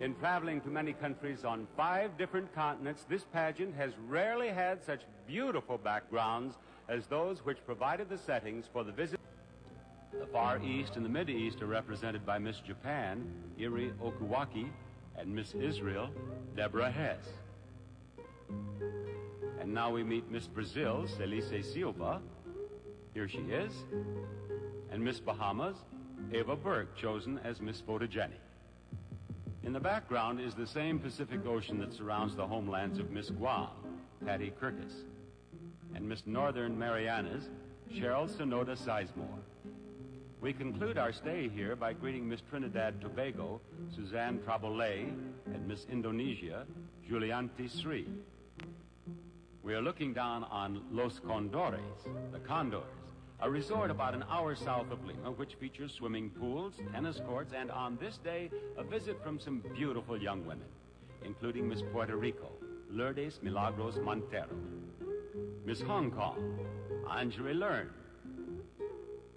In traveling to many countries on 5 different continents, this pageant has rarely had such beautiful backgrounds as those which provided the settings for the visit. The Far East and the Mid East are represented by Miss Japan, Iri Okuwaki, and Miss Israel, Deborah Hess. And now we meet Miss Brazil, Celice Silva. Here she is. And Miss Bahamas, Ava Burke, chosen as Miss Photogenic. In the background is the same Pacific Ocean that surrounds the homelands of Miss Guam, Patty Kirkus, and Miss Northern Marianas, Cheryl Sonoda Sizemore. We conclude our stay here by greeting Miss Trinidad Tobago, Suzanne Trabolay, and Miss Indonesia, Julianti Sri. We are looking down on Los Condores, the Condors, a resort about an hour south of Lima, which features swimming pools, tennis courts, and on this day, a visit from some beautiful young women, including Miss Puerto Rico, Lourdes Milagros Montero, Miss Hong Kong, Anjali Learn,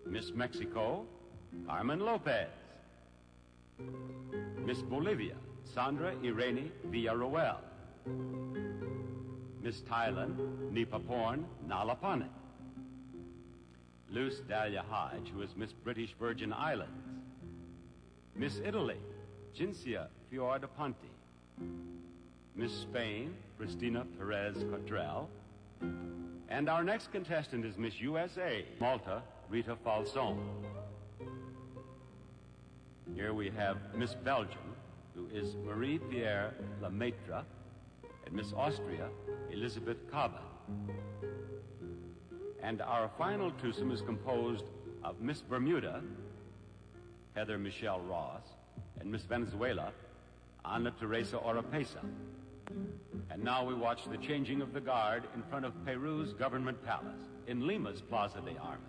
Miss Mexico, Carmen Lopez, Miss Bolivia, Sandra Irene Villarroel, Miss Thailand, Nipaporn Nalapanit, Luce Dahlia Hodge, who is Miss British Virgin Islands, Miss Italy, Cincia Fioravanti, Miss Spain, Cristina Perez Cottrell, and our next contestant is Miss USA, Malta, Rita Falson. Here we have Miss Belgium, who is Marie-Pierre Lemaitre, and Miss Austria, Elizabeth Cava. And our final twosome is composed of Miss Bermuda, Heather Michelle Ross, and Miss Venezuela, Ana Teresa Oropesa. And now we watch the changing of the guard in front of Peru's government palace, in Lima's Plaza de Armas.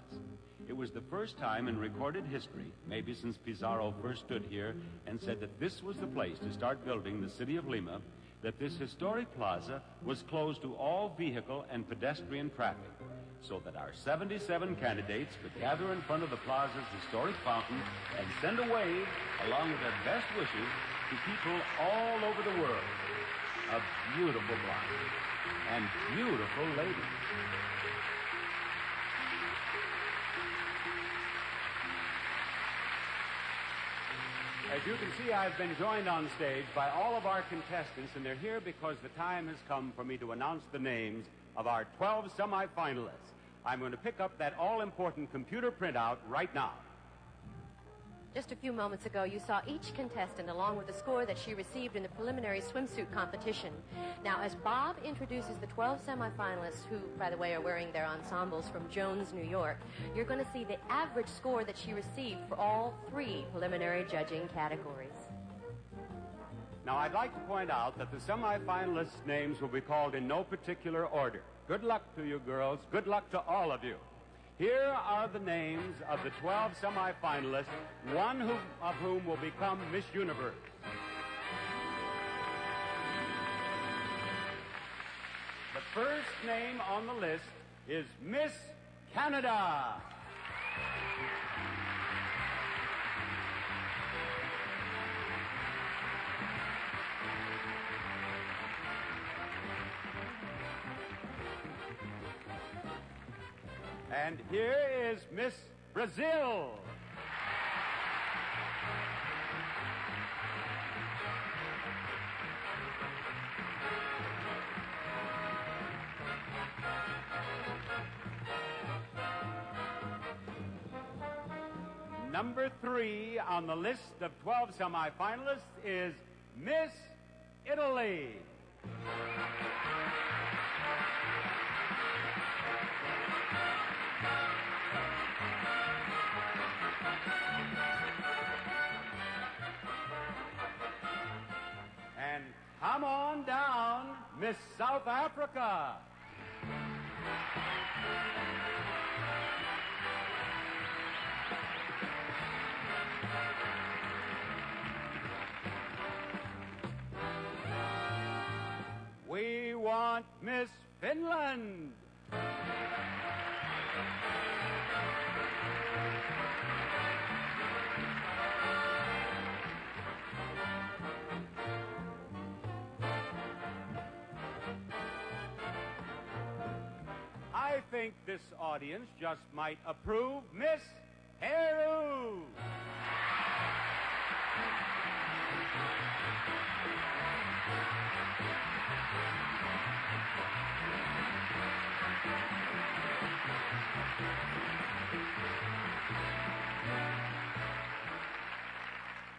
It was the first time in recorded history, maybe since Pizarro first stood here and said that this was the place to start building the city of Lima, that this historic plaza was closed to all vehicle and pedestrian traffic, so that our 77 candidates could gather in front of the plaza's historic fountain and send a wave, along with their best wishes, to people all over the world. A beautiful bride and beautiful lady. As you can see, I've been joined on stage by all of our contestants, and they're here because the time has come for me to announce the names of our 12 semifinalists. I'm going to pick up that all-important computer printout right now. Just a few moments ago, you saw each contestant along with the score that she received in the preliminary swimsuit competition. Now, as Bob introduces the 12 semifinalists, who, by the way, are wearing their ensembles from Jones, New York, you're going to see the average score that she received for all 3 preliminary judging categories. Now, I'd like to point out that the semifinalists' names will be called in no particular order. Good luck to you, girls. Good luck to all of you. Here are the names of the 12 semifinalists, one of whom will become Miss Universe. The first name on the list is Miss Canada. And here is Miss Brazil. Number 3 on the list of 12 semifinalists is Miss Italy. And come on down, Miss South Africa. We want Miss Finland. I think this audience just might approve Miss Peru.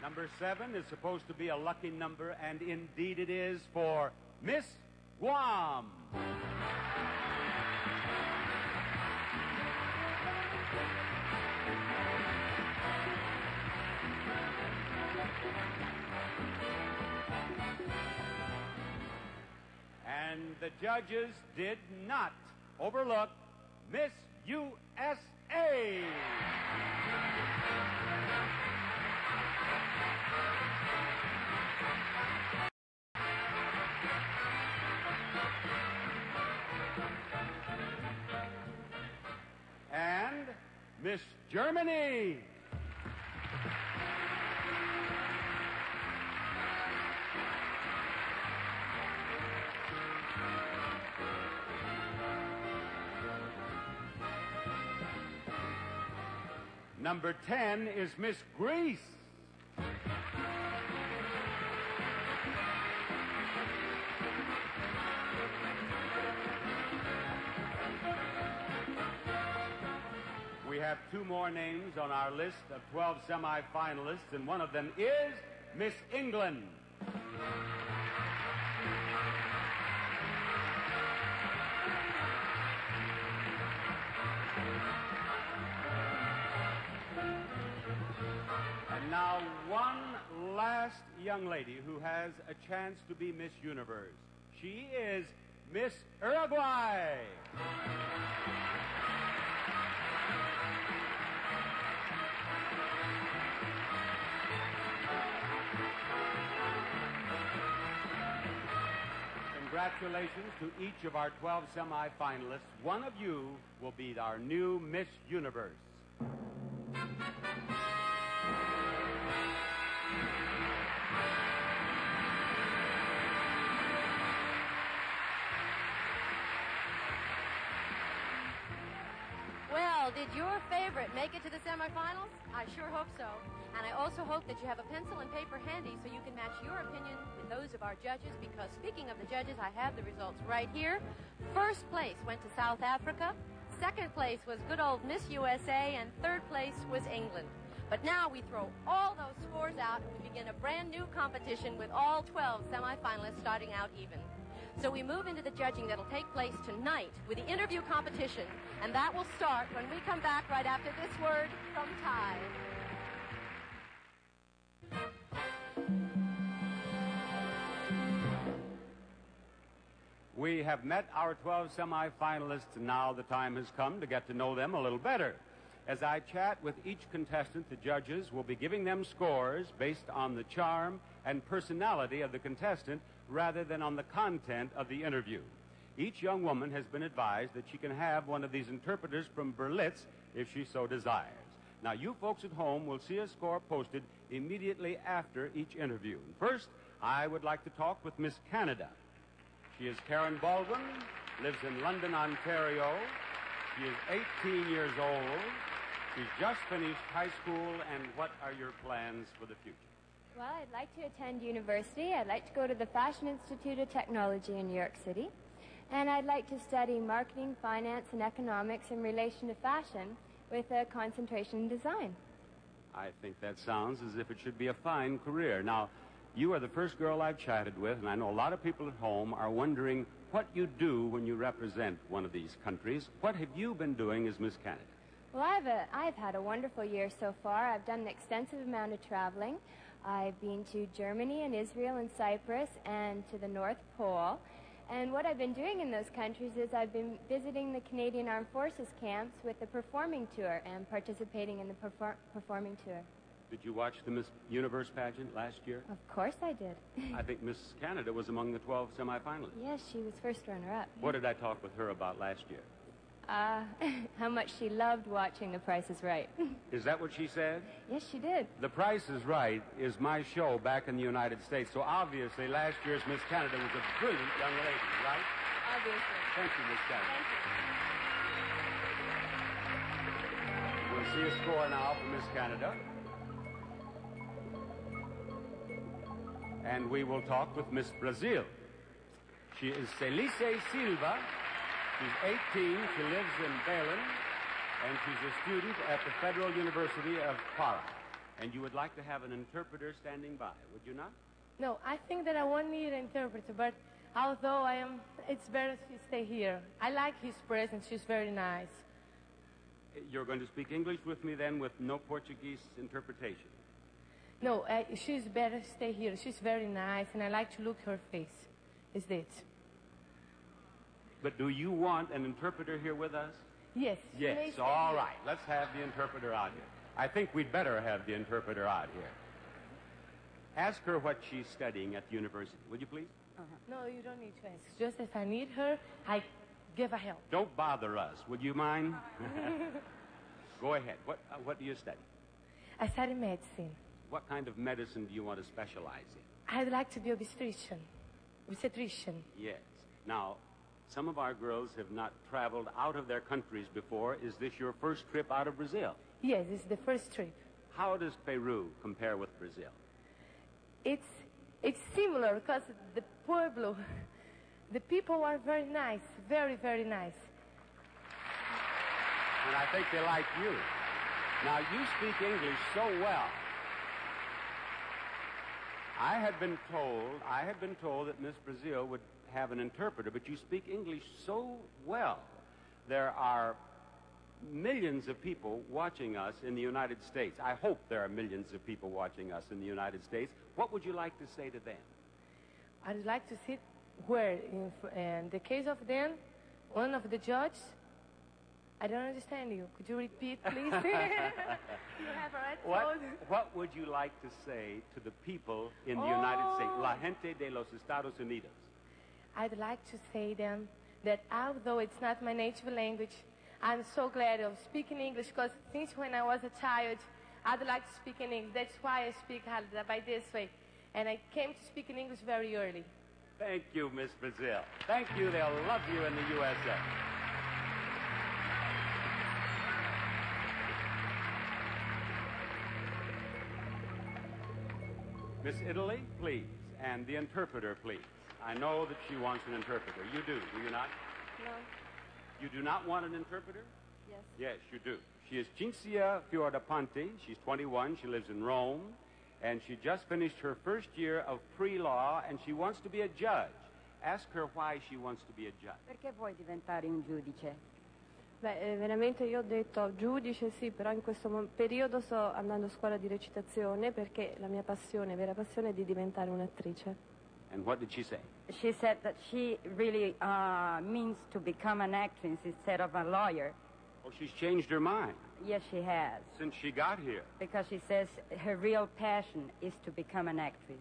Number 7 is supposed to be a lucky number, and indeed it is for Miss Guam. And the judges did not overlook Miss USA. And Miss Germany. Number 10 is Miss Greece. We have 2 more names on our list of 12 semifinalists, and one of them is Miss England. And now one last young lady who has a chance to be Miss Universe. She is Miss Uruguay. Congratulations to each of our 12 semifinalists. One of you will be our new Miss Universe. Well, did your favorite make it to the semifinals? I sure hope so. And I also hope that you have a pencil and paper handy so you can match your opinion with those of our judges, because speaking of the judges, I have the results right here. First place went to South Africa. Second place was good old Miss USA, and third place was England. But now we throw all those scores out and we begin a brand new competition with all 12 semifinalists starting out even. So we move into the judging that'll take place tonight with the interview competition, and that will start when we come back right after this word from Ty. We have met our 12 semifinalists, and now the time has come to get to know them a little better. As I chat with each contestant, the judges will be giving them scores based on the charm and personality of the contestant rather than on the content of the interview. Each young woman has been advised that she can have one of these interpreters from Berlitz if she so desires. Now, you folks at home will see a score posted immediately after each interview. First, I would like to talk with Miss Canada. She is Karen Baldwin, lives in London, Ontario. She is 18 years old. She's just finished high school, and what are your plans for the future? Well, I'd like to attend university. I'd like to go to the Fashion Institute of Technology in New York City. And I'd like to study marketing, finance, and economics in relation to fashion with a concentration in design. I think that sounds as if it should be a fine career. Now, you are the first girl I've chatted with, and I know a lot of people at home are wondering what you do when you represent one of these countries. What have you been doing as Miss Canada? Well, I've had a wonderful year so far. I've done an extensive amount of traveling. I've been to Germany and Israel and Cyprus and to the North Pole. And what I've been doing in those countries is I've been visiting the Canadian Armed Forces camps with the performing tour and participating in the performing tour. Did you watch the Miss Universe pageant last year? Of course I did. I think Miss Canada was among the 12 semifinalists. Yes, she was first runner-up. What did I talk with her about last year? How much she loved watching The Price is Right. Is that what she said? Yes, she did. The Price is Right is my show back in the United States, so obviously last year's Miss Canada was a brilliant young lady, right? Obviously. Thank you, Miss Canada. Thank you. We'll see a score now for Miss Canada. And we will talk with Miss Brazil. She is Celice Silva. She's 18. She lives in Belém. And she's a student at the Federal University of Para. And you would like to have an interpreter standing by, would you not? No, I think that I won't need an interpreter, but although it's better to stay here. I like his presence. She's very nice. You're going to speak English with me then with no Portuguese interpretation? No, she's better stay here. She's very nice, and I like to look her face. Is it? But do you want an interpreter here with us? Yes. Yes, all right. Let's have the interpreter out here. I think we'd better have the interpreter out here. Ask her what she's studying at the university, would you please? No, you don't need to ask. Just if I need her, I give her help. Don't bother us, would you mind? Go ahead. What do you study? I study medicine. What kind of medicine do you want to specialize in? I'd like to be obstetrician. Yes. Now, some of our girls have not traveled out of their countries before. Is this your first trip out of Brazil? Yes, it's the first trip. How does Peru compare with Brazil? It's similar because the pueblo, the people are very nice, very, very nice. And I think they like you. Now, you speak English so well. I had been told that Miss Brazil would have an interpreter, but you speak English so well. There are millions of people watching us in the United States. I hope there are millions of people watching us in the United States. What would you like to say to them? I'd like to see where, in the case of them, one of the judges, I don't understand you. Could you repeat, please? You have already told. What would you like to say to the people in the United States, la gente de los Estados Unidos? I'd like to say them that although it's not my native language, I'm so glad of speaking English because since when I was a child, I'd like to speak in English. That's why I speak by this way. And I came to speak in English very early. Thank you, Miss Brazil. Thank you. They'll love you in the USA. Miss Italy, please. And the interpreter, please. I know that she wants an interpreter. You do you not? No. You do not want an interpreter? Yes. Yes, you do. She is Cinzia Fiorapanti. She's 21. She lives in Rome. And she just finished her first year of pre-law, and she wants to be a judge. Ask her why she wants to be a judge. Perché vuoi diventare un giudice? Beh, veramente io ho detto giudice sì, però in questo periodo sto andando a scuola di recitazione perché la mia passione, vera passione è di diventare un'attrice. And what did she say? She said that she really means to become an actress instead of a lawyer. Oh, she's changed her mind Yes, she has. since she got here. Because she says her real passion is to become an actress.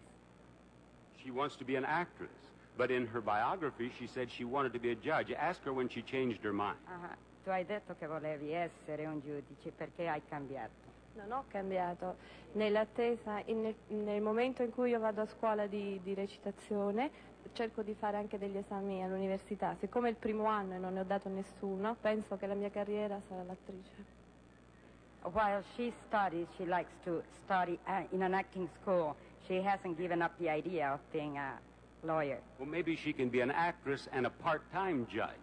She wants to be an actress. But in her biography, she said she wanted to be a judge. Ask her when she changed her mind. Tu hai detto che volevi essere un giudice, perché hai cambiato? Non ho cambiato. Nell'attesa, nel momento in cui io vado a scuola di recitazione, cerco di fare anche degli esami all'università. Siccome è il primo anno e non ne ho dato nessuno, penso che la mia carriera sarà l'attrice. While she studies, she likes to study in an acting school. She hasn't given up the idea of being a lawyer. Well, maybe she can be an actress and a part-time judge.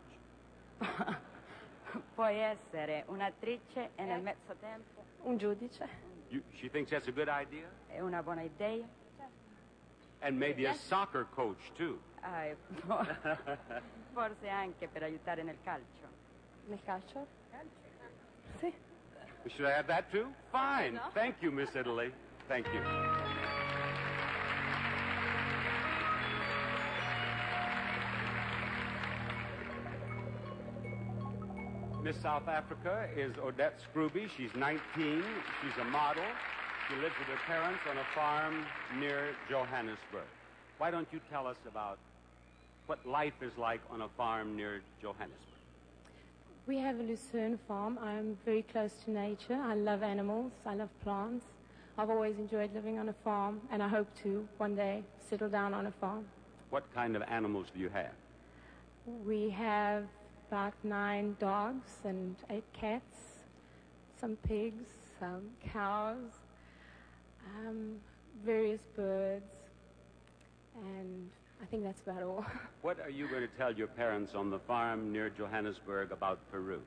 Puoi essere un'attrice e nel mezzo tempo Un giudice. She thinks that's a good idea? è una buona idea. And maybe a soccer coach, too. Forse anche per aiutare nel calcio. Nel calcio? Sì. Should I have that, too? Fine. No. Thank you, Miss Italy. Thank you. Miss South Africa is Odette Scrooby. She's 19. She's a model. She lives with her parents on a farm near Johannesburg. Why don't you tell us about what life is like on a farm near Johannesburg? We have a Lucerne farm. I'm very close to nature. I love animals. I love plants. I've always enjoyed living on a farm, and I hope to one day settle down on a farm. What kind of animals do you have? We have about 9 dogs and 8 cats, some pigs, some cows, various birds, and I think that's about all. What are you going to tell your parents on the farm near Johannesburg about Peru?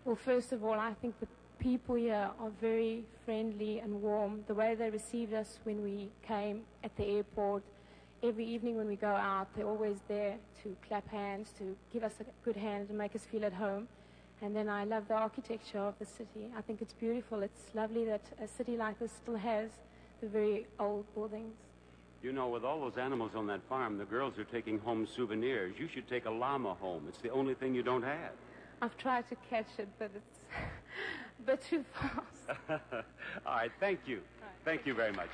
Well, first of all, I think the people here are very friendly and warm. The way they received us when we came at the airport, every evening when we go out, they're always there to clap hands, to give us a good hand and make us feel at home. And then I love the architecture of the city. I think it's beautiful. It's lovely that a city like this still has the very old buildings. You know, with all those animals on that farm, the girls are taking home souvenirs. You should take a llama home. It's the only thing you don't have. I've tried to catch it, but it's a bit too fast. All right, thank you. Right. Thank you very much.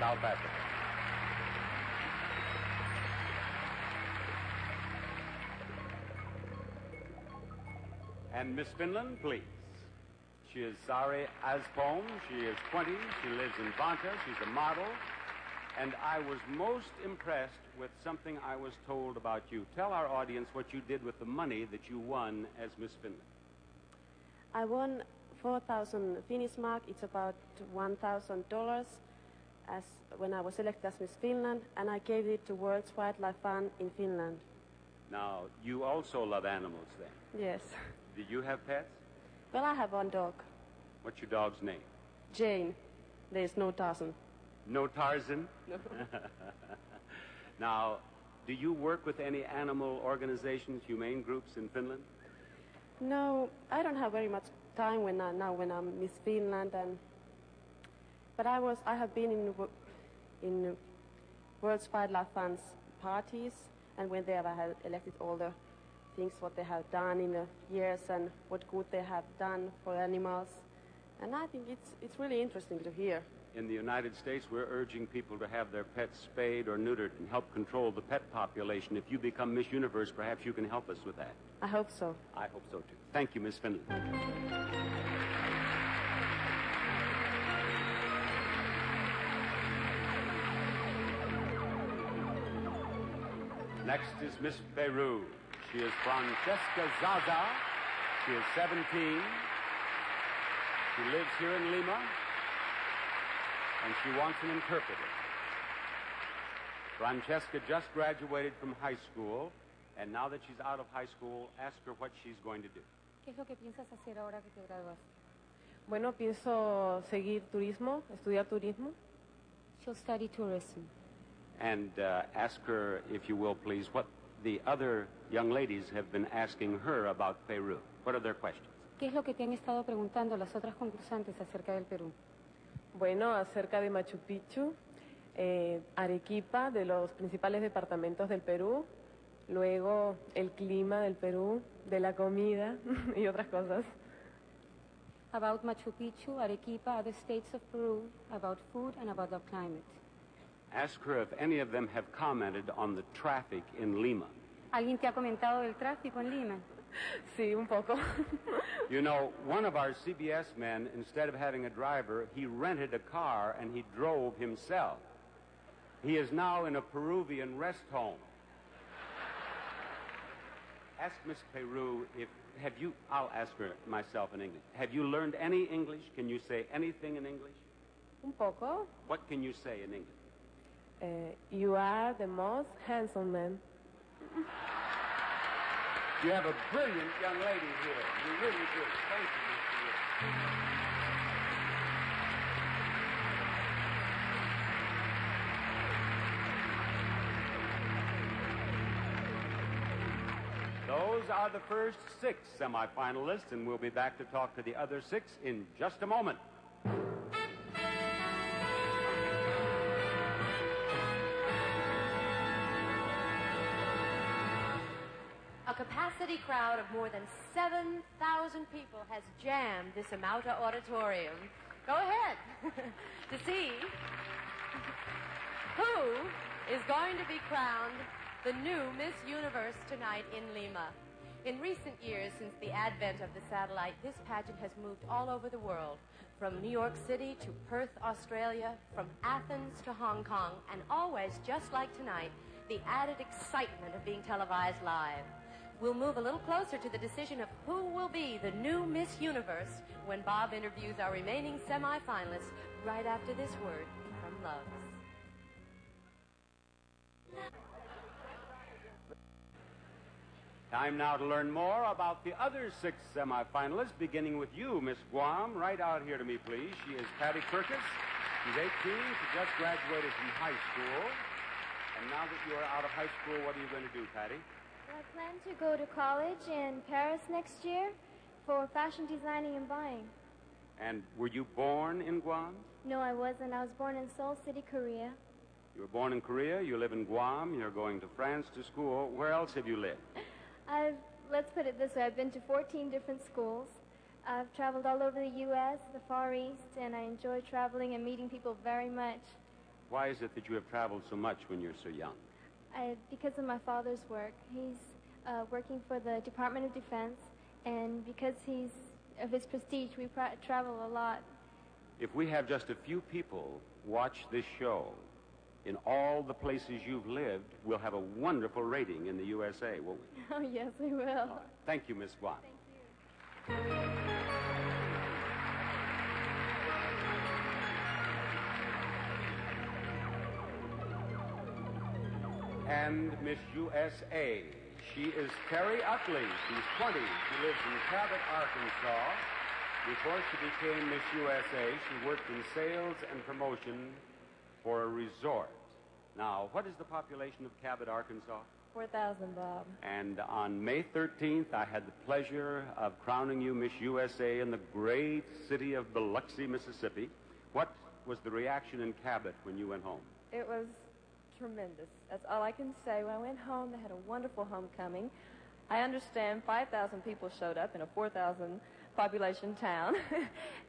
South Africa. And Miss Finland, please. She is Sari Aspom. She is 20. She lives in Banta. She's a model. And I was most impressed with something I was told about you. Tell our audience what you did with the money that you won as Miss Finland. I won 4,000 Finnish mark. It's about $1,000 as when I was elected as Miss Finland, and I gave it to World's Wildlife Fund in Finland. Now, you also love animals then? Yes. Do you have pets? Well, I have one dog. What's your dog's name? Jane. There's no Tarzan. No Tarzan? No. Now, do you work with any animal organizations, humane groups in Finland? No, I don't have very much time when I'm Miss Finland, but I have been in World's Wildlife Fund's parties, and when they have elected all the things what they have done in the years and what good they have done for animals, and I think it's really interesting to hear. In the United States, we're urging people to have their pets spayed or neutered and help control the pet population. If you become Miss Universe, perhaps you can help us with that. I hope so. I hope so, too. Thank you, Miss Finland. Next is Miss Peru. She is Francesca Zaza. She is 17. She lives here in Lima, and she wants an interpreter. Francesca just graduated from high school, and now that she's out of high school, ask her what she's going to do. ¿Qué es lo que piensas hacer ahora que te gradúas? Bueno, pienso seguir turismo, estudiar turismo. She'll study tourism. And ask her, if you will, please, what the other young ladies have been asking her about Peru. What are their questions? ¿Qué es lo que te han estado preguntando las otras concursantes acerca del Perú? Bueno, acerca de Machu Picchu, Arequipa, de los principales departamentos del Perú, luego el clima del Perú, de la comida y otras cosas. About Machu Picchu, Arequipa, other states of Peru, about food and about the climate. Ask her if any of them have commented on the traffic in Lima. ¿Alguien te ha comentado del tráfico en Lima? Sí, un poco. You know, one of our CBS men, instead of having a driver, he rented a car and he drove himself. He is now in a Peruvian rest home. Ask Miss Peru if, I'll ask her myself in English. Have you learned any English? Can you say anything in English? Un poco. What can you say in English? You are the most handsome man. You have a brilliant young lady here. You really do. Thank you, Miss Peru. those are the first 6 semifinalists, and we'll be back to talk to the other 6 in just a moment. A capacity crowd of more than 7,000 people has jammed this Amauta auditorium. Go ahead to see who is going to be crowned the new Miss Universe tonight in Lima. In recent years, since the advent of the satellite, this pageant has moved all over the world, from New York City to Perth, Australia, from Athens to Hong Kong, and always, just like tonight, the added excitement of being televised live. We'll move a little closer to the decision of who will be the new Miss Universe when Bob interviews our remaining semi-finalists right after this word from Loves. Time now to learn more about the other 6 semifinalists, beginning with you, Miss Guam. Right out here to me, please. She is Patty Kirkus. She's 18. She just graduated from high school. And now that you are out of high school, what are you going to do, Patty? I plan to go to college in Paris next year for fashion designing and buying. And were you born in Guam? No, I wasn't. I was born in Seoul City, Korea. You were born in Korea, you live in Guam, you're going to France to school. Where else have you lived? Let's put it this way. I've been to 14 different schools. I've traveled all over the U.S., the Far East, and I enjoy traveling and meeting people very much. Why is it that you have traveled so much when you're so young? Because of my father's work. He's working for the Department of Defense, and because of his prestige, we travel a lot. If we have just a few people watch this show in all the places you've lived, we'll have a wonderful rating in the USA, won't we? Oh, yes, we will. Right. Thank you, Miss Guam. Thank you. And Miss USA. She is Carrie Utley. She's 20. She lives in Cabot, Arkansas. Before she became Miss USA, she worked in sales and promotion for a resort. Now, what is the population of Cabot, Arkansas? 4,000, Bob. And on May 13th, I had the pleasure of crowning you Miss USA in the great city of Biloxi, Mississippi. What was the reaction in Cabot when you went home? It was tremendous. That's all I can say. When I went home, they had a wonderful homecoming. I understand 5,000 people showed up in a 4,000 population town,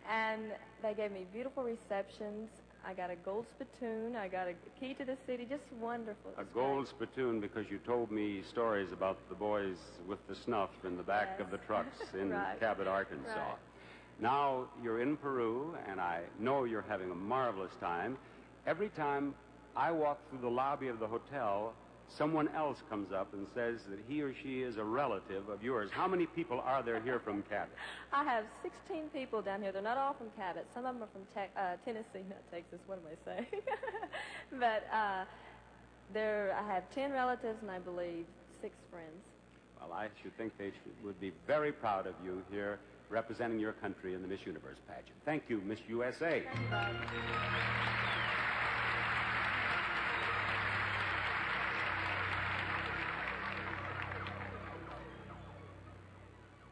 and they gave me beautiful receptions. I got a gold spittoon. I got a key to the city. Just wonderful. A gold spittoon because you told me stories about the boys with the snuff in the back of the trucks in Right. Cabot, Arkansas. Right. Now you're in Peru, and I know you're having a marvelous time. Every time I walk through the lobby of the hotel, someone else comes up and says that he or she is a relative of yours. How many people are there here from Cabot? I have 16 people down here. They're not all from Cabot. Some of them are from Tennessee, not Texas. What am I saying? But I have 10 relatives and I believe 6 friends. Well, I should think they would be very proud of you here representing your country in the Miss Universe pageant. Thank you, Miss USA. Thank you, Bob.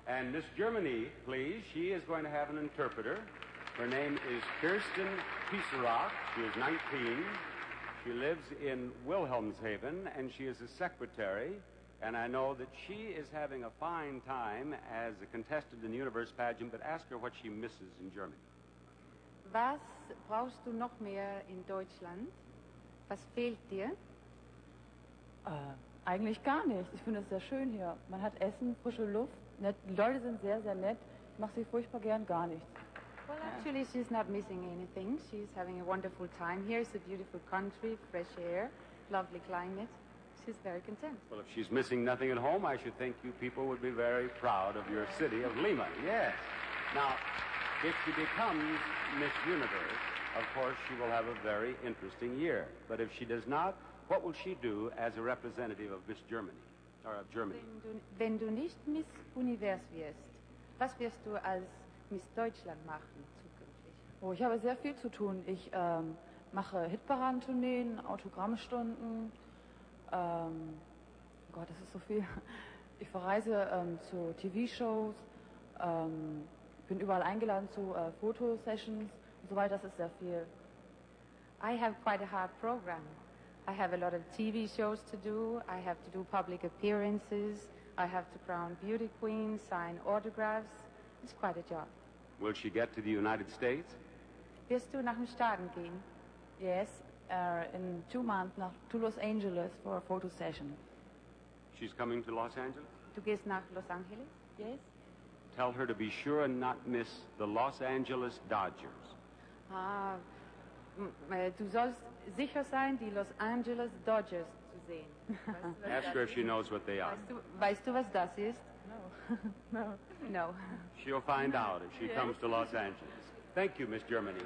And Miss Germany, please. She is going to have an interpreter. Her name is Kirsten Pieserock. She is 19. She lives in Wilhelmshaven, and she is a secretary. And I know that she is having a fine time as a contestant in the Universe pageant, but ask her what she misses in Germany. Was brauchst du noch mehr in Deutschland? Was fehlt dir? Eigentlich gar nichts. Ich finde es sehr schön hier. Man hat Essen, frische Luft. Nett. Die Leute sind sehr, sehr nett. Ich mache sie furchtbar gern gar nichts. Well, actually, she's not missing anything. She's having a wonderful time here. It's a beautiful country, fresh air, lovely climate. She's very content. Well, if she's missing nothing at home, I should think you people would be very proud of your city of Lima. Yes. Now, if she becomes Miss Universe, of course, she will have a very interesting year. But if she does not, what will she do as a representative of Miss Germany, or of Germany? Wenn du nicht Miss Univers wirst, was wirst du als Miss Deutschland machen zukünftig? Oh, ich habe sehr viel zu tun. Ich mache Hitparadentourneen, Autogrammstunden. Oh Gott, das ist so viel. Ich verreise zu TV-Shows, bin überall eingeladen zu Fotosessions und so weiter. Das ist sehr viel. I have quite a hard program. I have a lot of TV shows to do. I have to do public appearances. I have to crown beauty queens, sign autographs. It's quite a job. Will she get to the United States? Wirst du nach den Staaten gehen? Yes, in 2 months to Los Angeles for a photo session. She's coming to Los Angeles? Du gehst nach Los Angeles? Yes. Tell her to be sure and not miss the Los Angeles Dodgers. Du sollst sicher sein, die Los Angeles Dodgers zu sehen. Ask her if she knows what they are. Weißt du, was das ist? No. No. She'll find out if she comes to Los Angeles. Thank you, Miss Germany.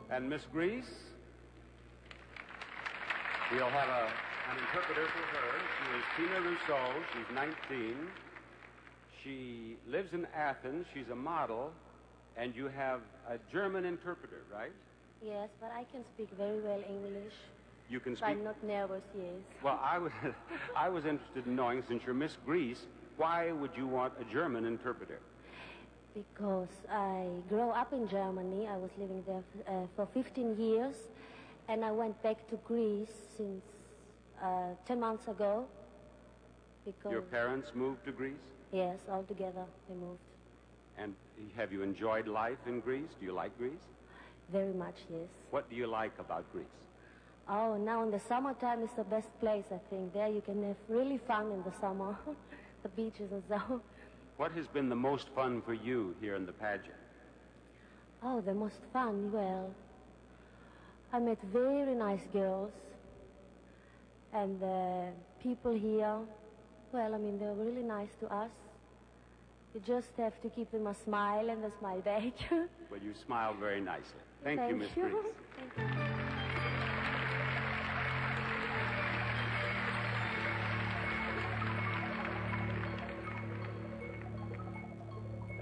And Miss Greece, we'll have an interpreter for her. She is Tina Rousseau. She's 19. She lives in Athens. She's a model. And you have a German interpreter, right? Yes, but I can speak very well English. You can So speak... I'm not nervous, yes. Well, I was interested in knowing, since you're Miss Greece, why would you want a German interpreter? Because I grew up in Germany. I was living there for 15 years. And I went back to Greece since 10 months ago. Because Your parents moved to Greece? Yes, all together they moved. And have you enjoyed life in Greece? Do you like Greece? Very much, yes. What do you like about Greece? Oh, now in the summertime is the best place, I think. There you can have really fun in the summer. The beaches and so. What has been the most fun for you here in the pageant? Oh, the most fun, well, I met very nice girls. And the people here, well, I mean, they're really nice to us. You just have to keep them a smile and they smile back. Well, you smile very nicely. Thank you, Miss Greece. Thank you.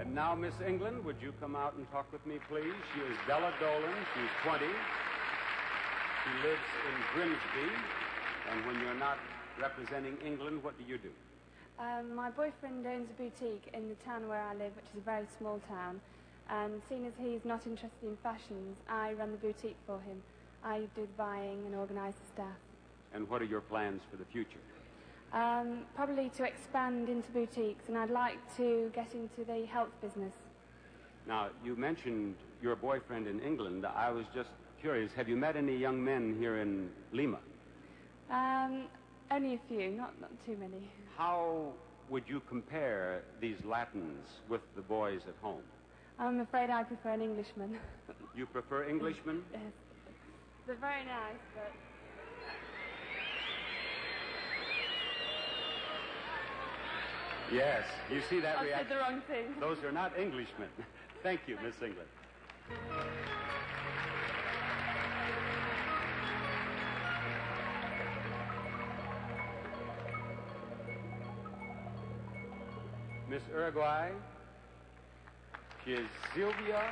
And now, Miss England, would you come out and talk with me, please? She is Della Dolan. She's 20. She lives in Grimsby. And when you're not representing England, what do you do? My boyfriend owns a boutique in the town where I live, which is a very small town. And seeing as he's not interested in fashions, I run the boutique for him. I do the buying and organise the staff. And what are your plans for the future? Probably to expand into boutiques, and I'd like to get into the health business. Now, you mentioned your boyfriend in England. I was just curious, have you met any young men here in Lima? Only a few, not too many. How would you compare these Latins with the boys at home? I'm afraid I prefer an Englishman. You prefer Englishmen? Yes. They're very nice, but... Yes, you see that I reaction? said the wrong thing. Those are not Englishmen. Thank you, Miss England. Miss Uruguay, she is Silvia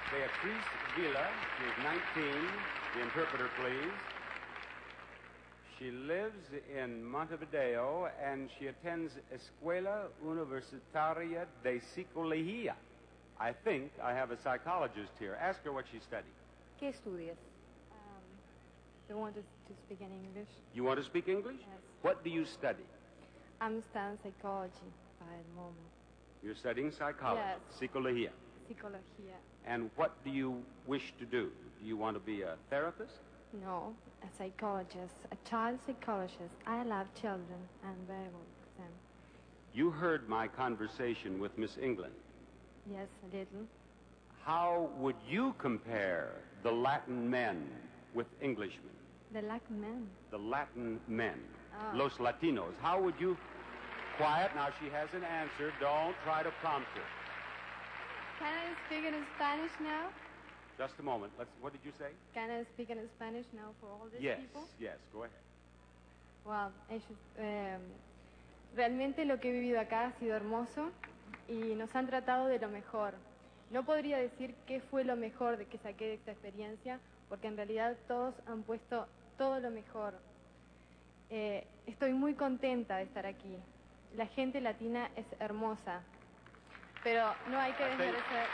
Beatriz Villa. She is 19. The interpreter, please. She lives in Montevideo, and she attends Escuela Universitaria de Psicología. I think I have a psychologist here. Ask her what she studied. ¿Qué estudias? I want to speak in English. You want to speak English? Yes. What do you study? I'm studying psychology by the moment. You're studying psychology. Yes. Psicología. Psicología. And what do you wish to do? Do you want to be a therapist? No, a psychologist, a child psychologist. I love children and very well with them. You heard my conversation with Miss England. Yes, a little. How would you compare the Latin men with Englishmen? The black men. The Latin men. Oh. Los Latinos. How would you... Quiet. Now, she hasn't answered. Don't try to prompt her. Can I speak in Spanish now? Just a moment. What did you say? Can I speak in Spanish now for all these Yes, people? yes. Go ahead. Wow, realmente lo que he vivido acá ha sido hermoso y nos han tratado de lo mejor. No podría decir qué fue lo mejor de que saqué de esta experiencia, porque en realidad todos han puesto todo lo mejor. Estoy muy contenta de estar aquí. La gente latina es hermosa, pero no hay que desmerecer.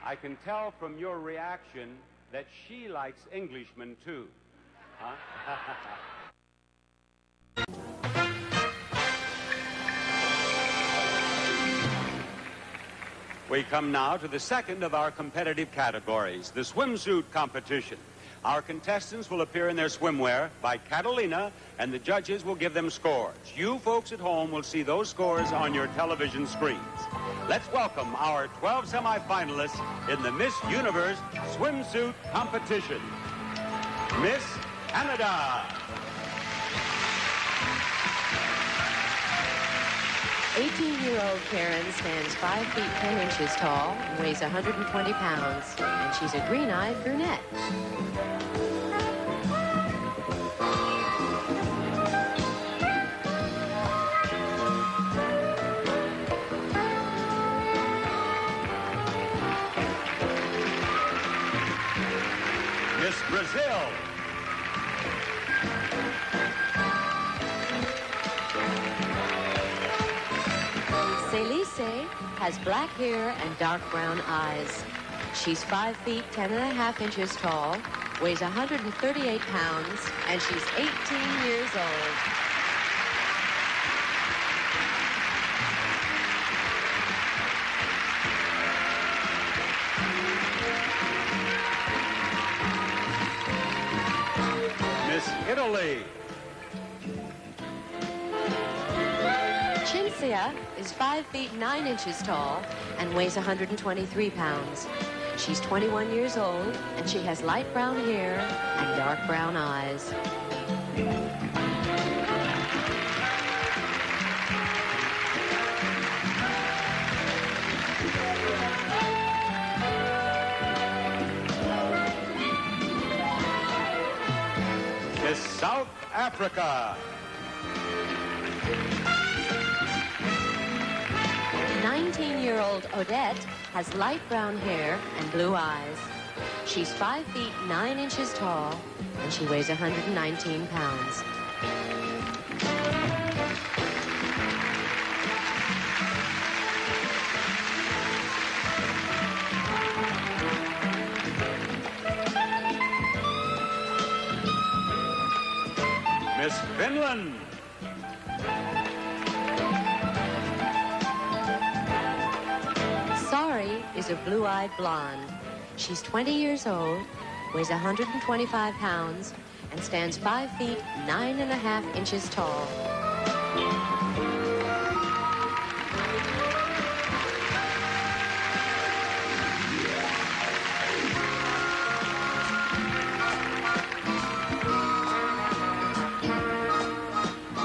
I can tell from your reaction that she likes Englishmen too. Huh? We come now to the second of our competitive categories, the swimsuit competition. Our contestants will appear in their swimwear by Catalina, and the judges will give them scores. You folks at home will see those scores on your television screens. Let's welcome our 12 semifinalists in the Miss Universe swimsuit competition. Miss Canada. 18-year-old Karen stands 5 feet 10 inches tall and weighs 120 pounds, and she's a green-eyed brunette. Miss Brazil. Celice has black hair and dark brown eyes. She's 5 feet 10.5 inches tall, weighs 138 pounds, and she's 18 years old. Miss Italy. Cinzia is 5 feet 9 inches tall and weighs 123 pounds. She's 21 years old, and she has light brown hair and dark brown eyes. Miss South Africa. 19-year-old Odette has light brown hair and blue eyes. She's 5 feet 9 inches tall, and she weighs 119 pounds. Miss Finland. Sari is a blue-eyed blonde. She's 20 years old, weighs 125 pounds, and stands 5 feet 9.5 inches tall.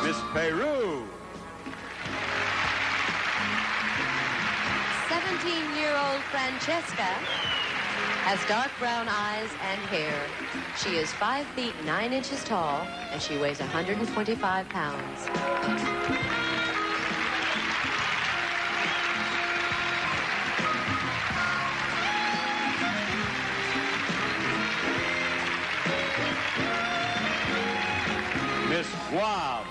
Miss Peru. 17-year-old Francesca has dark brown eyes and hair. She is 5 feet 9 inches tall, and she weighs 125 pounds. Miss Guam.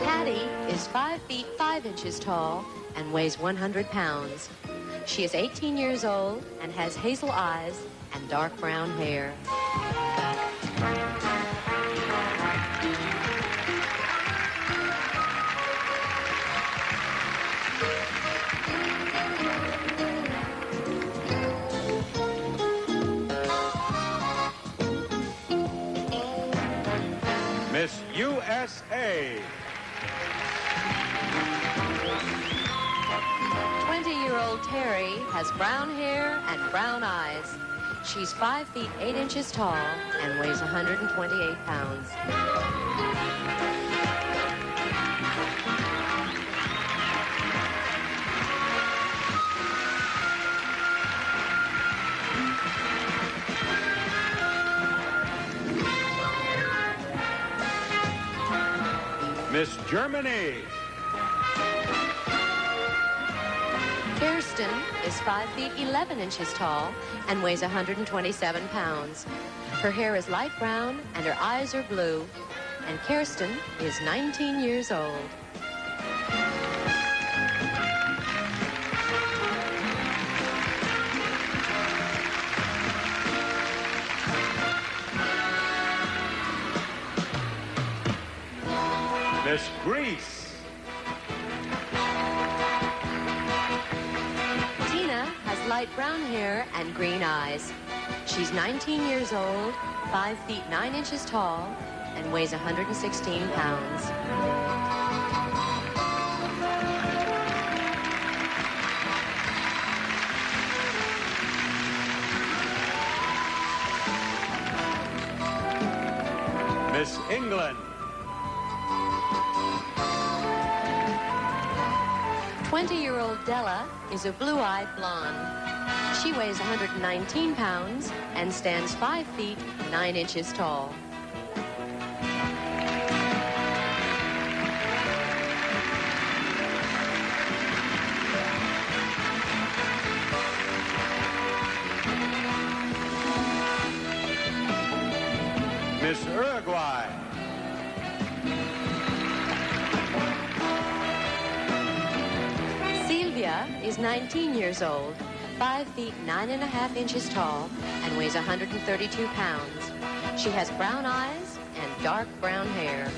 Patty is 5 feet 5 inches tall and weighs 100 pounds. She is 18 years old and has hazel eyes and dark brown hair. Miss USA. 20-year-old Terry has brown hair and brown eyes. She's 5 feet 8 inches tall and weighs 128 pounds. Miss Germany. Kirsten is 5 feet 11 inches tall and weighs 127 pounds. Her hair is light brown and her eyes are blue. And Kirsten is 19 years old. Miss Greece. Tina has light brown hair and green eyes. She's 19 years old, 5 feet 9 inches tall, and weighs 116 pounds. Miss England. 20-year-old Della is a blue-eyed blonde. She weighs 119 pounds and stands 5 feet 9 inches tall. Miss Uruguay. Sylvia is 19 years old, 5 feet 9.5 inches tall, and weighs 132 pounds. She has brown eyes and dark brown hair.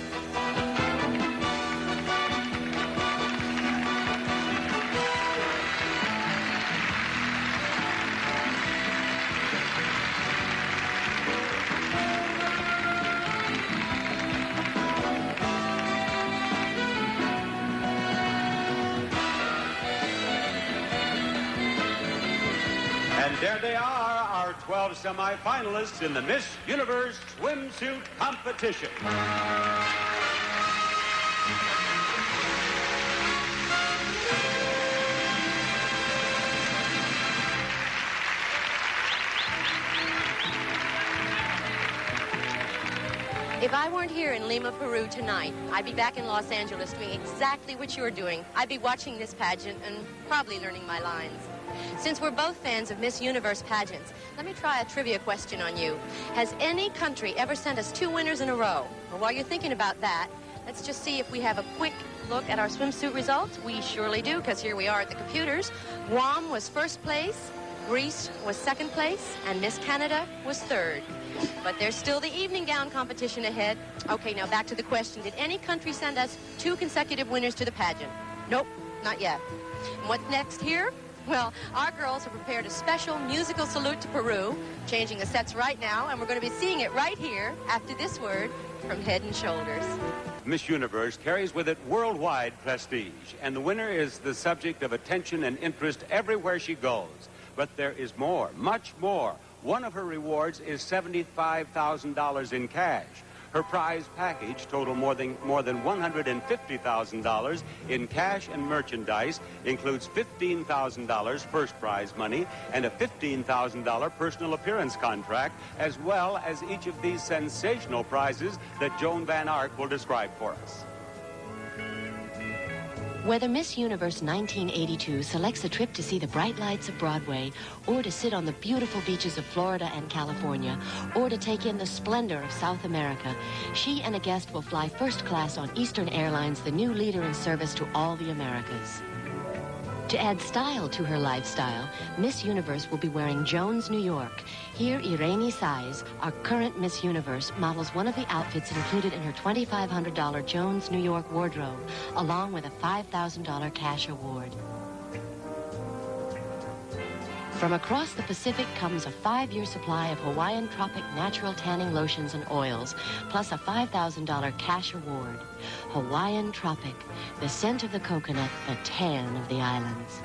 And there they are, our 12 semifinalists in the Miss Universe swimsuit competition. If I weren't here in Lima, Peru tonight, I'd be back in Los Angeles doing exactly what you're doing. I'd be watching this pageant and probably learning my lines. Since we're both fans of Miss Universe pageants, let me try a trivia question on you. Has any country ever sent us 2 winners in a row? Well, while you're thinking about that, let's just see if we have a quick look at our swimsuit results. We surely do, because here we are at the computers. Guam was first place, Greece was second place, and Miss Canada was third. But there's still the evening gown competition ahead. Okay, now back to the question. Did any country send us 2 consecutive winners to the pageant? Nope, not yet. And what's next here? Well, our girls have prepared a special musical salute to Peru, changing the sets right now, and we're going to be seeing it right here after this word from Head and Shoulders. Miss Universe carries with it worldwide prestige, and the winner is the subject of attention and interest everywhere she goes. But there is more, much more. One of her rewards is $75,000 in cash. Her prize package total more than $150,000 in cash and merchandise, includes $15,000 first prize money and a $15,000 personal appearance contract, as well as each of these sensational prizes that Joan Van Ark will describe for us. Whether Miss Universe 1982 selects a trip to see the bright lights of Broadway, or to sit on the beautiful beaches of Florida and California, or to take in the splendor of South America, she and a guest will fly first class on Eastern Airlines, the new leader in service to all the Americas. To add style to her lifestyle, Miss Universe will be wearing Jones, New York. Here, Irene Saez, our current Miss Universe, models one of the outfits included in her $2,500 Jones, New York wardrobe, along with a $5,000 cash award. From across the Pacific comes a 5-year supply of Hawaiian Tropic natural tanning lotions and oils, plus a $5,000 cash award. Hawaiian Tropic, the scent of the coconut, the tan of the islands.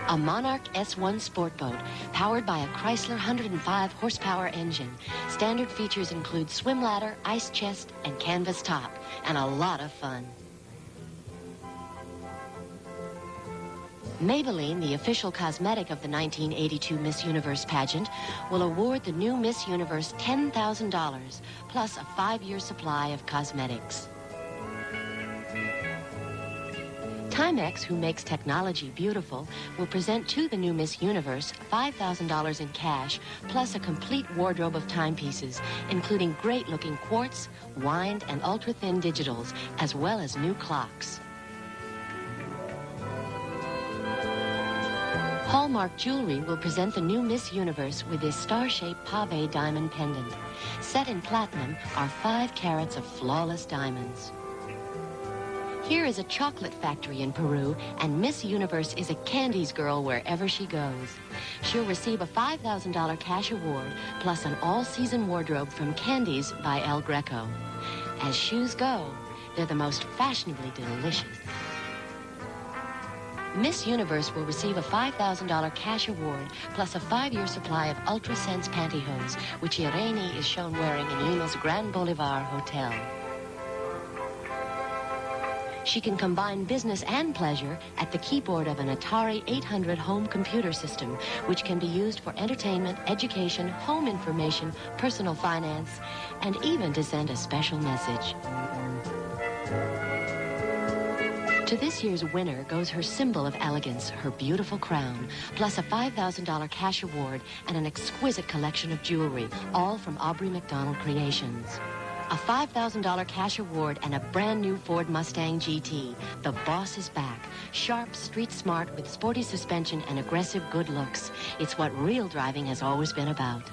A Monarch S1 sport boat, powered by a Chrysler 105 horsepower engine. Standard features include swim ladder, ice chest, and canvas top, and a lot of fun. Maybelline, the official cosmetic of the 1982 Miss Universe pageant, will award the new Miss Universe $10,000 plus a 5-year supply of cosmetics. Timex, who makes technology beautiful, will present to the new Miss Universe $5,000 in cash plus a complete wardrobe of timepieces, including great-looking quartz, wind, and ultra-thin digitals, as well as new clocks. Hallmark Jewelry will present the new Miss Universe with this star-shaped pave diamond pendant. Set in platinum are 5 carats of flawless diamonds. Here is a chocolate factory in Peru, and Miss Universe is a candies girl wherever she goes. She'll receive a $5,000 cash award, plus an all-season wardrobe from Candies by El Greco. As shoes go, they're the most fashionably delicious. Miss Universe will receive a $5,000 cash award, plus a 5-year supply of Ultra Sense pantyhose, which Irene is shown wearing in Lima's Grand Bolivar Hotel. She can combine business and pleasure at the keyboard of an Atari 800 home computer system, which can be used for entertainment, education, home information, personal finance, and even to send a special message. To this year's winner goes her symbol of elegance, her beautiful crown, plus a $5,000 cash award and an exquisite collection of jewelry, all from Aubrey McDonald Creations. A $5,000 cash award and a brand new Ford Mustang GT. The boss is back. Sharp, street smart, with sporty suspension and aggressive good looks. It's what real driving has always been about.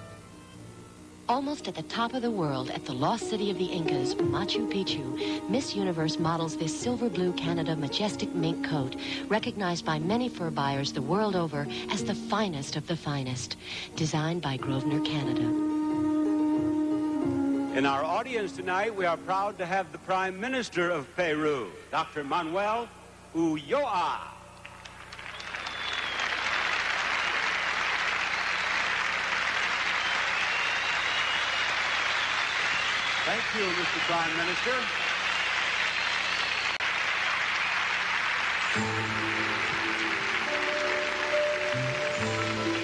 Almost at the top of the world, at the lost city of the Incas, Machu Picchu, Miss Universe models this silver blue Canada majestic mink coat, recognized by many fur buyers the world over as the finest of the finest. Designed by Grosvenor Canada. In our audience tonight, we are proud to have the Prime Minister of Peru, Dr. Manuel Ulloa. Thank you, Mr. Prime Minister.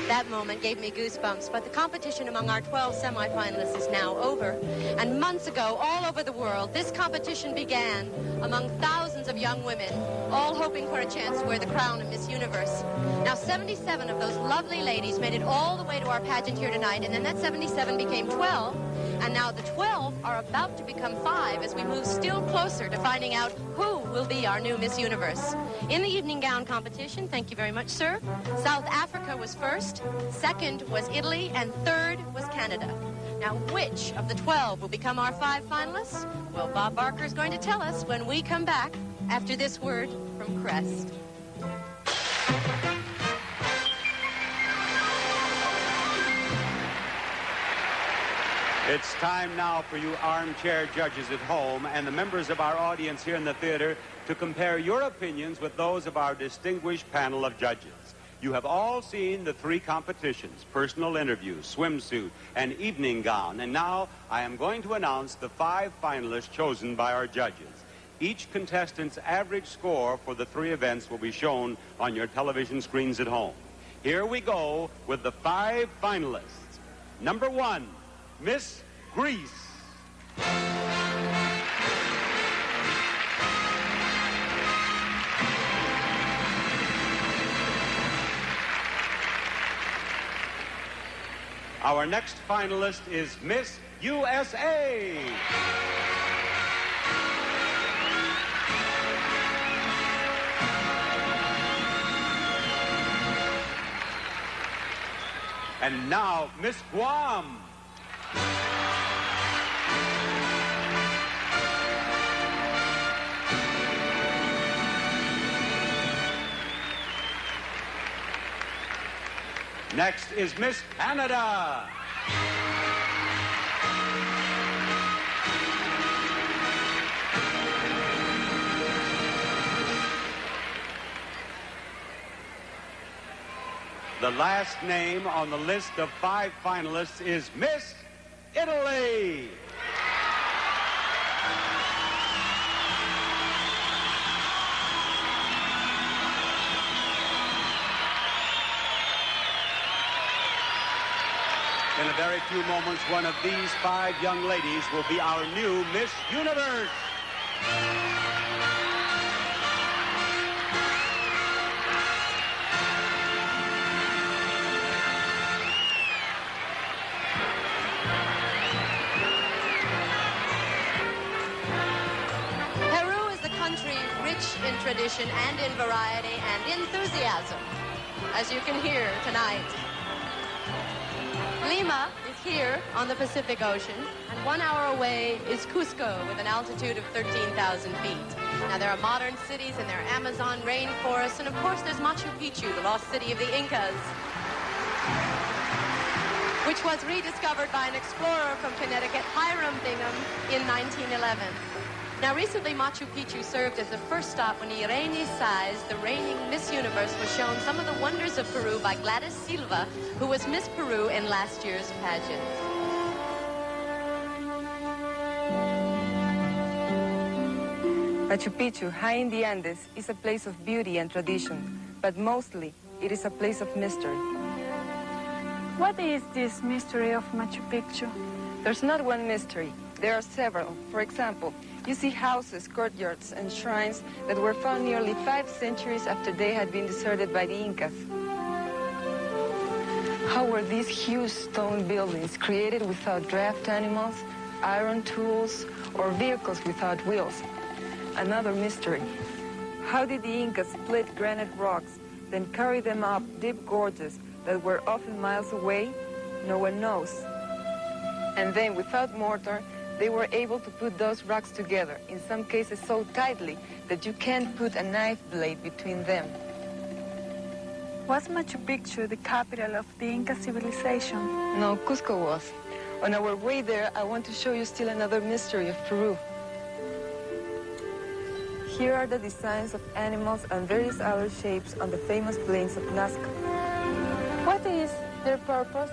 That moment gave me goosebumps, but the competition among our 12 semifinalists is now over. And months ago, all over the world, this competition began among thousands of young women, all hoping for a chance to wear the crown of Miss Universe. Now, 77 of those lovely ladies made it all the way to our pageant here tonight, and then that 77 became 12, and now the 12 are about to become 5 as we move still closer to finding out who will be our new Miss Universe. In the evening gown competition, thank you very much, sir, South Africa was first, second was Italy, and third was Canada. Now, which of the 12 will become our 5 finalists? Well, Bob Barker is going to tell us when we come back after this word from Crest. It's time now for you armchair judges at home and the members of our audience here in the theater to compare your opinions with those of our distinguished panel of judges. You have all seen the 3 competitions, personal interview, swimsuit, and evening gown. And now I am going to announce the 5 finalists chosen by our judges. Each contestant's average score for the 3 events will be shown on your television screens at home. Here we go with the 5 finalists. Number 1, Miss Greece. Our next finalist is Miss USA. And now, Miss Guam. Next is Miss Canada. The last name on the list of 5 finalists is Miss Italy. a very few moments, one of these 5 young ladies will be our new Miss Universe. Peru is the country rich in tradition and in variety and enthusiasm, as you can hear tonight. Lima is here on the Pacific Ocean, and 1 hour away is Cusco with an altitude of 13,000 feet. Now, there are modern cities and there are Amazon rainforests, and of course there's Machu Picchu, the lost city of the Incas, which was rediscovered by an explorer from Connecticut, Hiram Bingham, in 1911. Now, recently, Machu Picchu served as the first stop when Irene Saez, the reigning Miss Universe, was shown some of the wonders of Peru by Gladys Silva, who was Miss Peru in last year's pageant. Machu Picchu, high in the Andes, is a place of beauty and tradition, but mostly it is a place of mystery. What is this mystery of Machu Picchu? There's not one mystery. There are several. For example, you see houses, courtyards, and shrines that were found nearly 5 centuries after they had been deserted by the Incas. How were these huge stone buildings created without draft animals, iron tools, or vehicles without wheels? Another mystery. How did the Incas split granite rocks, then carry them up deep gorges that were often miles away? No one knows. And then, without mortar, they were able to put those rocks together, in some cases so tightly that you can't put a knife blade between them. Was Machu Picchu the capital of the Inca civilization? No, Cusco was. On our way there, I want to show you still another mystery of Peru. Here are the designs of animals and various other shapes on the famous plains of Nazca. What is their purpose?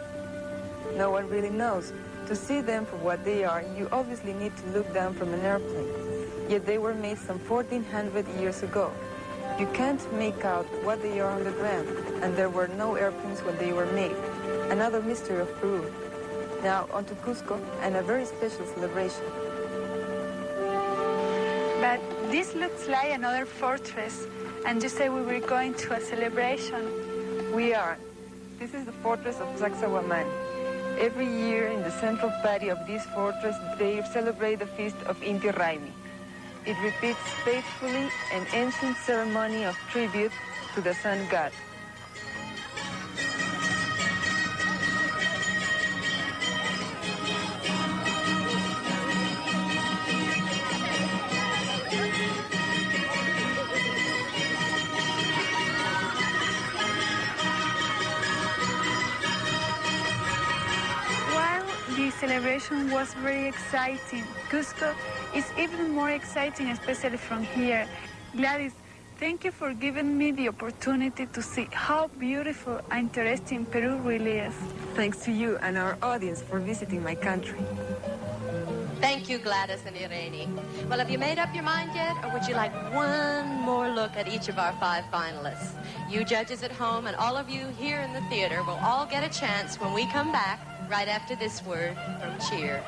No one really knows. To see them for what they are, you obviously need to look down from an airplane. Yet they were made some 1,400 years ago. You can't make out what they are on the ground, and there were no airplanes when they were made. Another mystery of Peru. Now, on to Cusco and a very special celebration. But this looks like another fortress, and you say we were going to a celebration. We are. This is the fortress of Sacsayhuamán. Every year in the central patio of this fortress, they celebrate the feast of Inti Raymi. It repeats faithfully an ancient ceremony of tribute to the sun god. The celebration was very exciting. Cusco is even more exciting, especially from here. Gladys, thank you for giving me the opportunity to see how beautiful and interesting Peru really is. Thanks to you and our audience for visiting my country. Thank you, Gladys and Irene. Well, have you made up your mind yet, or would you like one more look at each of our 5 finalists? You judges at home and all of you here in the theater will all get a chance when we come back right after this word from Cheer.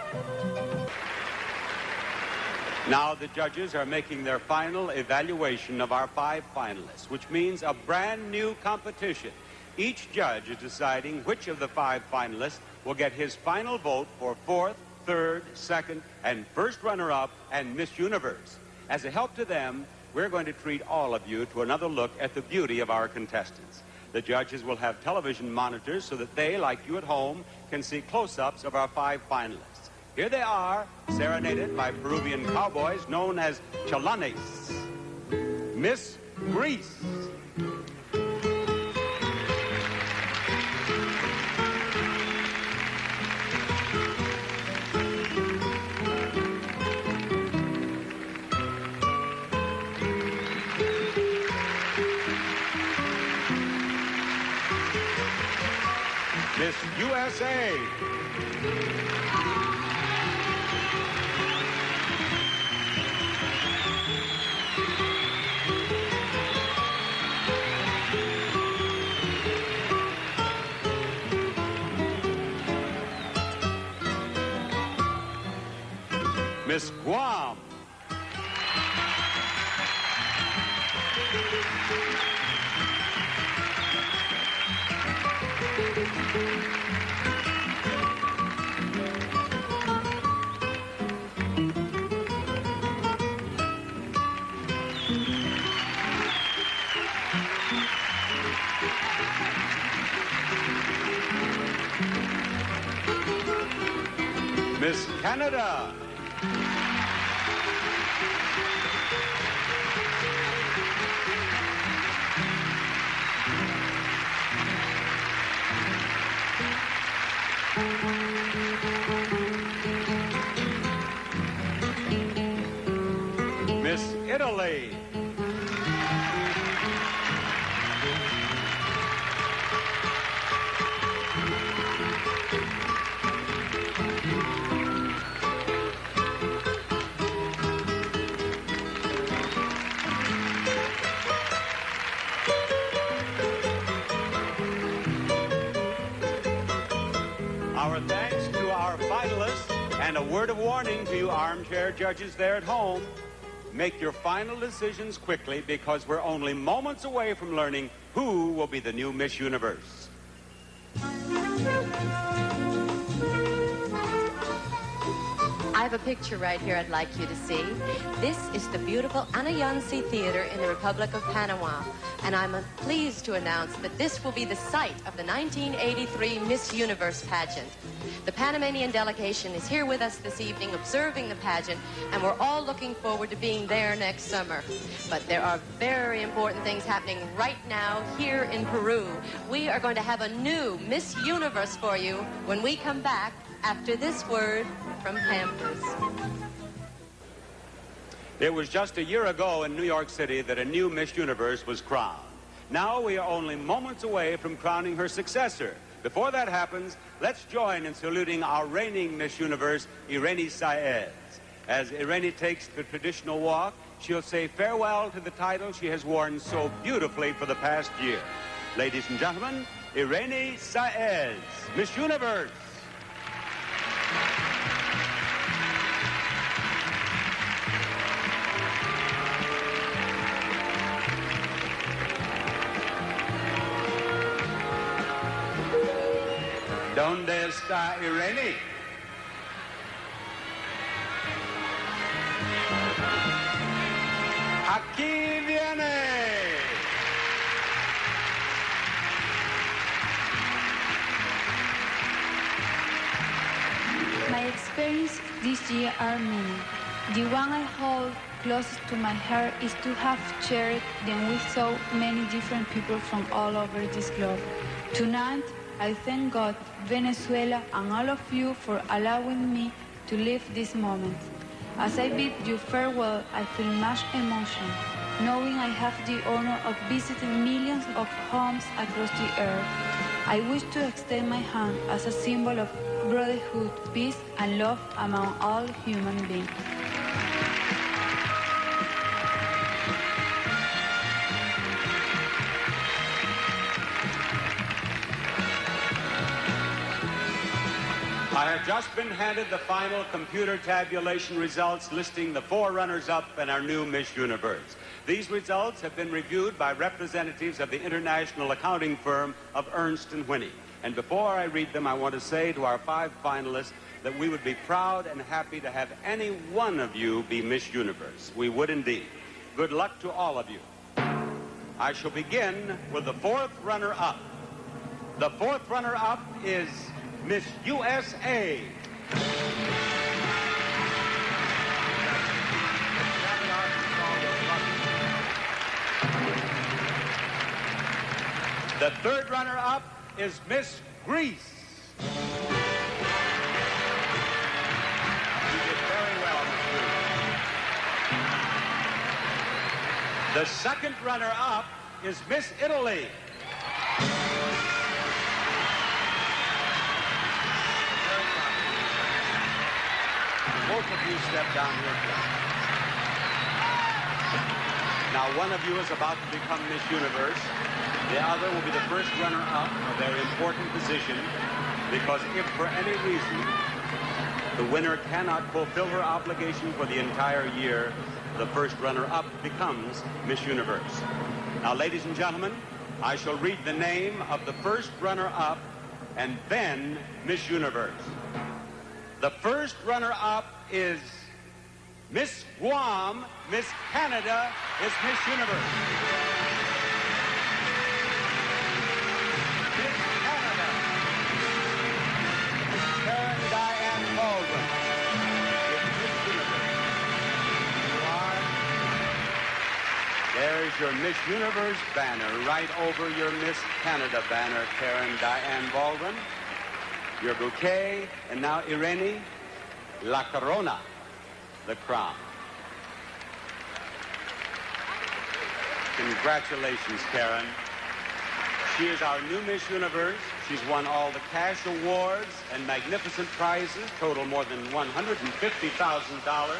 Now the judges are making their final evaluation of our 5 finalists, which means a brand new competition. Each judge is deciding which of the 5 finalists will get his final vote for 4th, 3rd, 2nd, and 1st runner-up and Miss Universe. As a help to them, we're going to treat all of you to another look at the beauty of our contestants. The judges will have television monitors so that they, like you at home, can see close-ups of our 5 finalists. Here they are, serenaded by Peruvian cowboys known as chalanes. Miss Greece. Miss USA. Miss Guam. Miss Canada. Miss Italy. Our thanks to our finalists, and a word of warning to you armchair judges there at home. Make your final decisions quickly, because we're only moments away from learning who will be the new Miss Universe. I have a picture right here I'd like you to see. This is the beautiful Anayansi Theater in the Republic of Panama. And I'm pleased to announce that this will be the site of the 1983 Miss Universe pageant. The Panamanian delegation is here with us this evening observing the pageant, and we're all looking forward to being there next summer. But there are very important things happening right now here in Peru. We are going to have a new Miss Universe for you when we come back after this word from Pampers. It was just a year ago in New York City that a new Miss Universe was crowned. Now we are only moments away from crowning her successor. Before that happens, let's join in saluting our reigning Miss Universe, Irene Saez. As Irene takes the traditional walk, she'll say farewell to the title she has worn so beautifully for the past year. Ladies and gentlemen, Irene Saez, Miss Universe. ¿Dónde está Irene? Aquí viene. My experience this year are many. The one I hold closest to my heart is to have shared them with so many different people from all over this globe. Tonight, I thank God, Venezuela, and all of you for allowing me to live this moment. As I bid you farewell, I feel much emotion, knowing I have the honor of visiting millions of homes across the earth. I wish to extend my hand as a symbol of brotherhood, peace, and love among all human beings. I have just been handed the final computer tabulation results listing the 4 runners-up in our new Miss Universe. These results have been reviewed by representatives of the international accounting firm of Ernst & Whinney. And before I read them, I want to say to our 5 finalists that we would be proud and happy to have any one of you be Miss Universe. We would indeed. Good luck to all of you. I shall begin with the 4th runner-up. The 4th runner-up is Miss USA. The 3rd runner-up is Miss Greece. You did very well, Miss Greece. The 2nd runner-up is Miss Italy. Both of you step down here, please. Now, one of you is about to become Miss Universe. The other will be the first runner-up, a very important position, because if for any reason the winner cannot fulfill her obligation for the entire year, the first runner-up becomes Miss Universe. Now, ladies and gentlemen, I shall read the name of the first runner-up and then Miss Universe. The first runner-up is Miss Guam. Miss Canada is Miss Universe. Miss Canada, Dianne Baldwin is Miss Universe. There's your Miss Universe banner right over your Miss Canada banner, Dianne Baldwin. Your bouquet, and now Irene, La Corona, the crown. Congratulations, Karen. She is our new Miss Universe. She's won all the cash awards and magnificent prizes, total more than $150,000.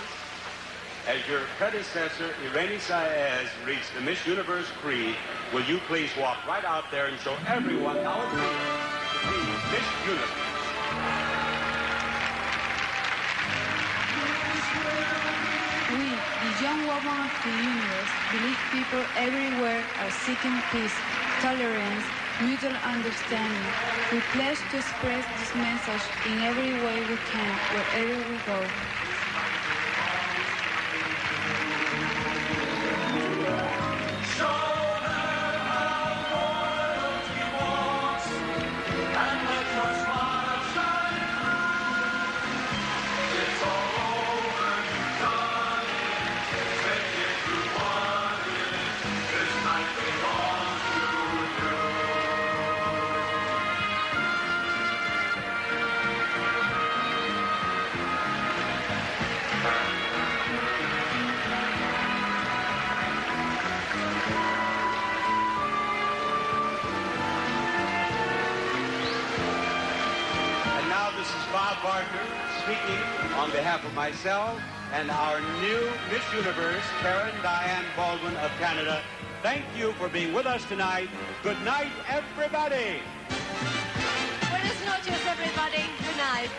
As your predecessor, Irene Saez, reads the Miss Universe creed, will you please walk right out there and show everyone how it feels to be Miss Universe? We, the young women of the universe, believe people everywhere are seeking peace, tolerance, mutual understanding. We pledge to express this message in every way we can, wherever we go. Speaking on behalf of myself and our new Miss Universe, Dianne Baldwin of Canada. Thank you for being with us tonight. Good night, everybody. Buenas noches, everybody. Good night.